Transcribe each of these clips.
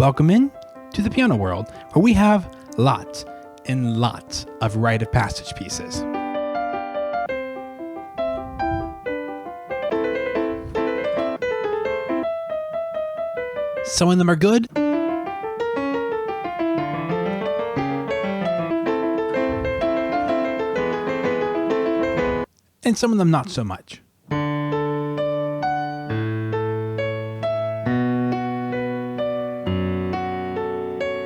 Welcome in to the piano world, where we have lots and lots of Rite of Passage pieces. Some of them are good, and some of them not so much.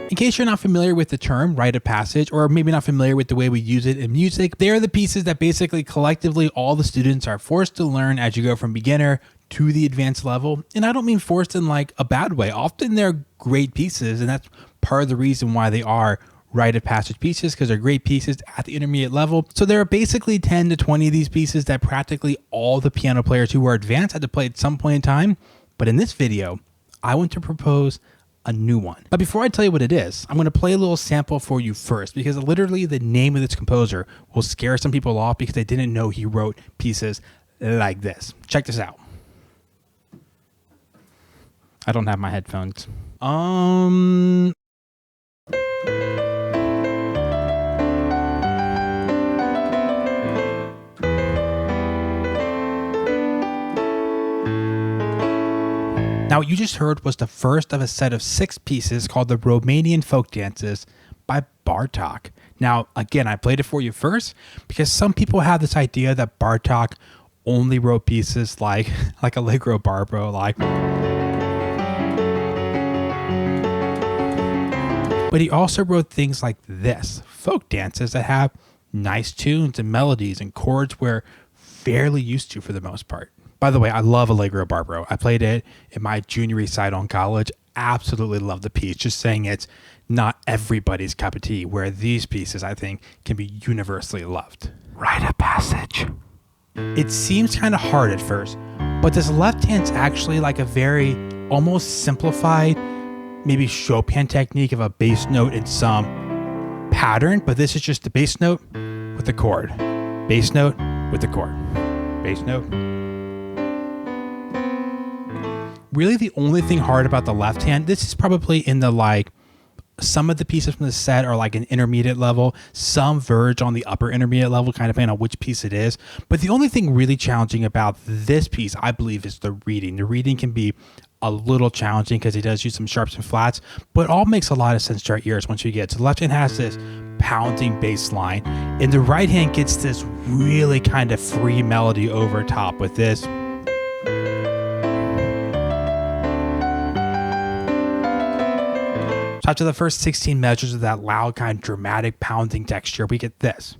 In case you're not familiar with the term Rite of Passage, or maybe not familiar with the way we use it in music, they are the pieces that basically collectively all the students are forced to learn as you go from beginner to the advanced level. And I don't mean forced in like a bad way. Often they're great pieces, and that's part of the reason why they are Rite of Passage pieces, because they're great pieces at the intermediate level. So there are basically 10 to 20 of these pieces that practically all the piano players who are advanced had to play at some point in time. But in this video, I want to propose a new one. But before I tell you what it is, I'm going to play a little sample for you first, because literally the name of this composer will scare some people off because they didn't know he wrote pieces like this. Check this out. I don't have my headphones. Now, what you just heard was the first of a set of 6 pieces called the Romanian Folk Dances by Bartók. Now, again, I played it for you first because some people have this idea that Bartók only wrote pieces like Allegro Barbaro, but he also wrote things like this, folk dances that have nice tunes and melodies and chords we're fairly used to for the most part. By the way, I love Allegro Barbaro. I played it in my junior recital in college. Absolutely love the piece. Just saying it's not everybody's cup of tea, where these pieces, I think, can be universally loved. Rite of Passage. It seems kind of hard at first, but this left hand's actually like a very almost simplified, maybe Chopin technique of a bass note in some pattern, but this is just the bass note with the chord. Bass note with the chord. Bass note. Really the only thing hard about the left hand, this is probably in the some of the pieces from the set are like an intermediate level, some verge on the upper intermediate level, kind of depending on which piece it is. But the only thing really challenging about this piece, I believe, is the reading. The reading can be a little challenging because it does use some sharps and flats, but it all makes a lot of sense to our ears once you get. So the left hand has this pounding bass line, and the right hand gets this really kind of free melody over top with this. After the first 16 measures of that loud, kind of dramatic pounding texture, we get this.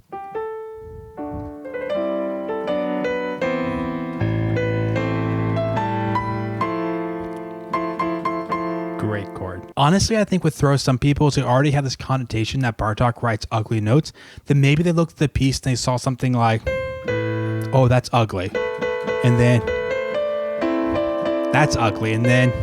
Great chord. Honestly, I think what throws some people is they already have this connotation that Bartók writes ugly notes, then maybe they looked at the piece and they saw something like, oh, that's ugly. And then that's ugly. And then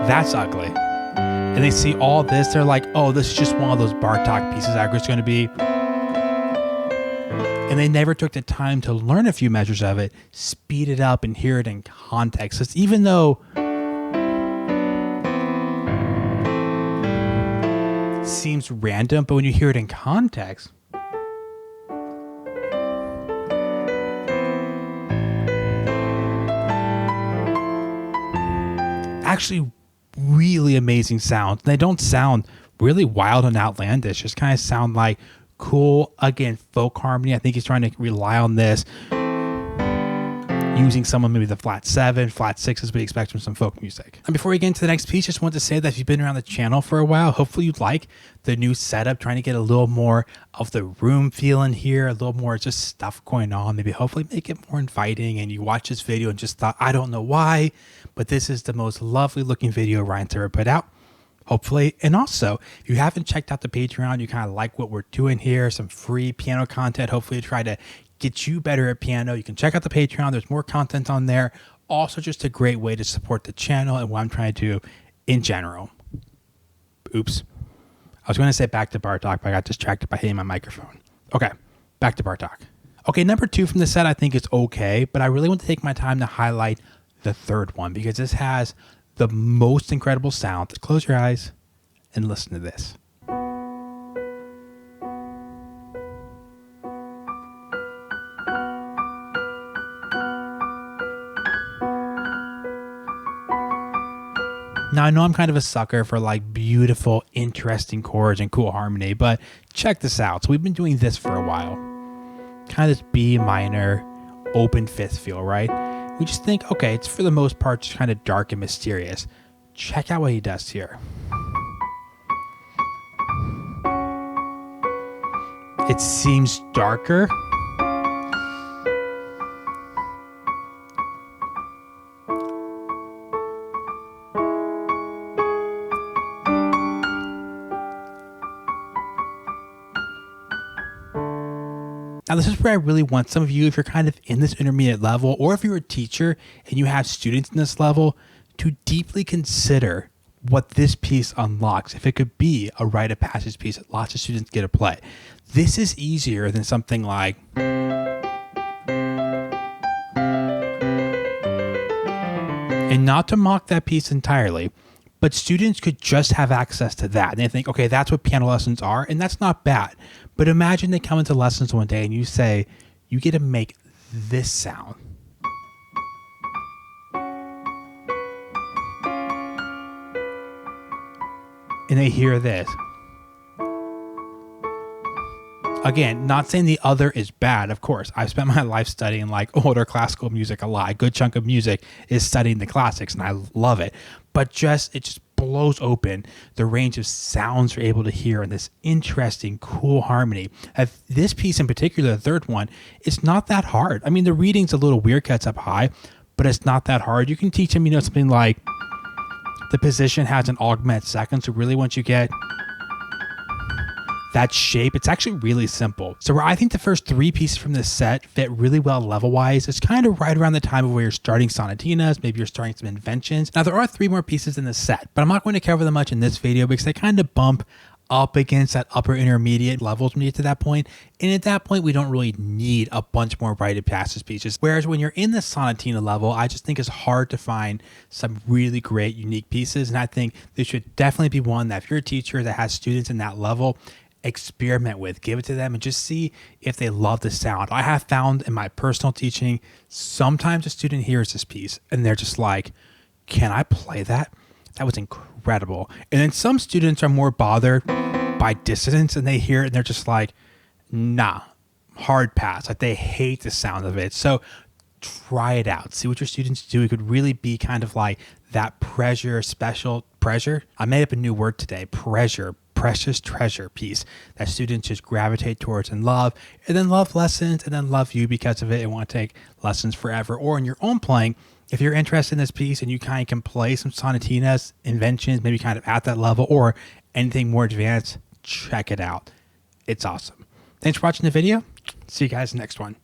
that's ugly. And they see all this, they're like, oh, this is just one of those Bartók pieces that it's going to be. And they never took the time to learn a few measures of it, speed it up, and hear it in context. It's even though it seems random, but when you hear it in context, actually really amazing sounds. They don't sound really wild and outlandish, just kind of sound like cool, again, folk harmony. I think he's trying to rely on this, using some of maybe the flat 7, flat 6 as we expect from some folk music. And before we get into the next piece, just want to say that if you've been around the channel for a while, hopefully you like the new setup, trying to get a little more of the room feeling here, a little more just stuff going on, maybe hopefully make it more inviting, and you watch this video and just thought, I don't know why, but this is the most lovely looking video Ryan's ever put out, hopefully. And also, if you haven't checked out the Patreon, you kind of like what we're doing here, some free piano content, hopefully to try to get you better at piano. You can check out the Patreon. There's more content on there. Also, just a great way to support the channel and what I'm trying to do in general. Oops. I was going to say back to Bartók, but I got distracted by hitting my microphone. Okay, back to Bartók. Okay, number 2 from the set I think is okay, but I really want to take my time to highlight the third one because this has the most incredible sound. Close your eyes and listen to this. Now, I know I'm kind of a sucker for like beautiful, interesting chords and cool harmony, but check this out. So we've been doing this for a while. Kind of this B minor, open fifth feel, right? We just think, okay, it's for the most part just kind of dark and mysterious. Check out what he does here. It seems darker. Now, this is where I really want some of you, if you're kind of in this intermediate level, or if you're a teacher and you have students in this level, to deeply consider what this piece unlocks. If it could be a rite of passage piece that lots of students get to play. This is easier than something like... And not to mock that piece entirely, but students could just have access to that. And they think, okay, that's what piano lessons are, and that's not bad. But imagine they come into lessons one day and you say, you get to make this sound. And they hear this. Again, not saying the other is bad, of course. I've spent my life studying like older classical music a lot. A good chunk of music is studying the classics, and I love it. But it just blows open the range of sounds you're able to hear in this interesting, cool harmony. This piece in particular, the third one, it's not that hard. I mean, the reading's a little weird, cuts up high, but it's not that hard. You can teach them, something like the position has an augment second. So really once you get that shape, it's actually really simple. So where I think the first three pieces from this set fit really well level-wise, it's kind of right around the time of where you're starting sonatinas, maybe you're starting some inventions. Now there are three more pieces in the set, but I'm not going to cover them much in this video because they kind of bump up against that upper intermediate levels when you get to that point. And at that point, we don't really need a bunch more Rite of Passage pieces. Whereas when you're in the sonatina level, I just think it's hard to find some really great, unique pieces. And I think this should definitely be one that if you're a teacher that has students in that level, experiment with, give it to them and just see if they love the sound. I have found in my personal teaching, sometimes a student hears this piece and they're just like, can I play that? That was incredible. And then some students are more bothered by dissonance and they hear it and they're just like, nah, hard pass. Like they hate the sound of it. So try it out. See what your students do. It could really be kind of like that special pressure. I made up a new word today, precious treasure piece that students just gravitate towards and love lessons and then love you because of it and want to take lessons forever. Or in your own playing, if you're interested in this piece and you kind of can play some sonatinas, inventions, maybe kind of at that level or anything more advanced, check it out. It's awesome. Thanks for watching the video. See you guys next one.